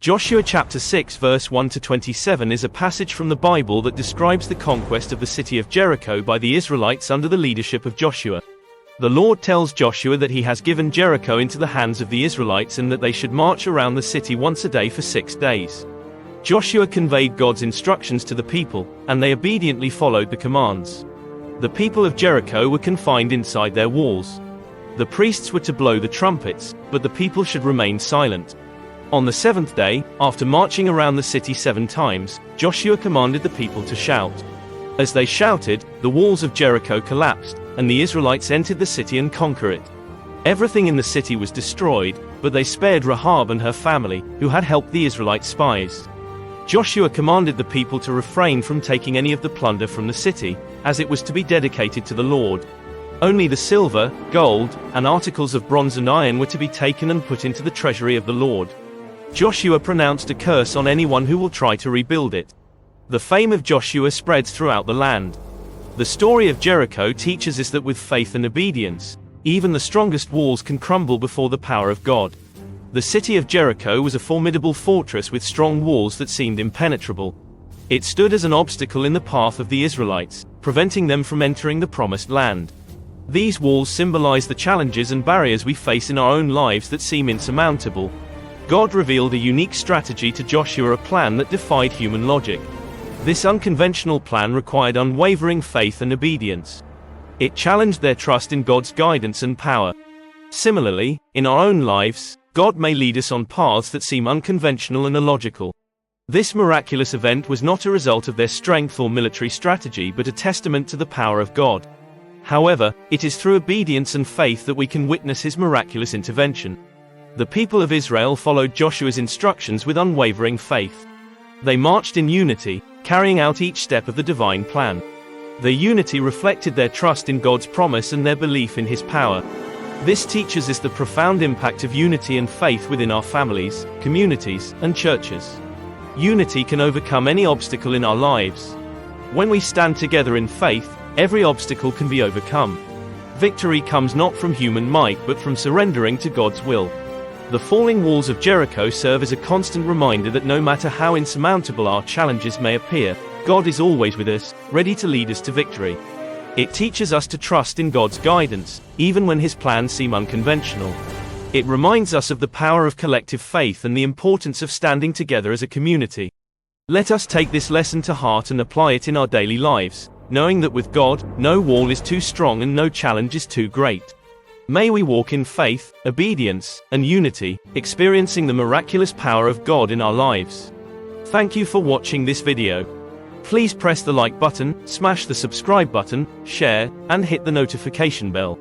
Joshua chapter 6 verse 1 to 27 is a passage from the Bible that describes the conquest of the city of Jericho by the Israelites under the leadership of Joshua. The Lord tells Joshua that he has given Jericho into the hands of the Israelites and that they should march around the city once a day for 6 days. Joshua conveyed God's instructions to the people, and they obediently followed the commands. The people of Jericho were confined inside their walls. The priests were to blow the trumpets, but the people should remain silent. On the 7th day, after marching around the city 7 times, Joshua commanded the people to shout. As they shouted, the walls of Jericho collapsed, and the Israelites entered the city and conquered it. Everything in the city was destroyed, but they spared Rahab and her family, who had helped the Israelite spies. Joshua commanded the people to refrain from taking any of the plunder from the city, as it was to be dedicated to the Lord. Only the silver, gold, and articles of bronze and iron were to be taken and put into the treasury of the Lord. Joshua pronounced a curse on anyone who will try to rebuild it. The fame of Joshua spreads throughout the land. The story of Jericho teaches us that with faith and obedience, even the strongest walls can crumble before the power of God. The city of Jericho was a formidable fortress with strong walls that seemed impenetrable. It stood as an obstacle in the path of the Israelites, preventing them from entering the promised land. These walls symbolize the challenges and barriers we face in our own lives that seem insurmountable. God revealed a unique strategy to Joshua, a plan that defied human logic. This unconventional plan required unwavering faith and obedience. It challenged their trust in God's guidance and power. Similarly, in our own lives, God may lead us on paths that seem unconventional and illogical. This miraculous event was not a result of their strength or military strategy but a testament to the power of God. However, it is through obedience and faith that we can witness His miraculous intervention. The people of Israel followed Joshua's instructions with unwavering faith. They marched in unity, carrying out each step of the divine plan. Their unity reflected their trust in God's promise and their belief in His power. This teaches us the profound impact of unity and faith within our families, communities, and churches. Unity can overcome any obstacle in our lives. When we stand together in faith, every obstacle can be overcome. Victory comes not from human might but from surrendering to God's will. The falling walls of Jericho serve as a constant reminder that no matter how insurmountable our challenges may appear, God is always with us, ready to lead us to victory. It teaches us to trust in God's guidance, even when His plans seem unconventional. It reminds us of the power of collective faith and the importance of standing together as a community. Let us take this lesson to heart and apply it in our daily lives, knowing that with God, no wall is too strong and no challenge is too great. May we walk in faith, obedience, and unity, experiencing the miraculous power of God in our lives. Thank you for watching this video. Please press the like button, smash the subscribe button, share, and hit the notification bell.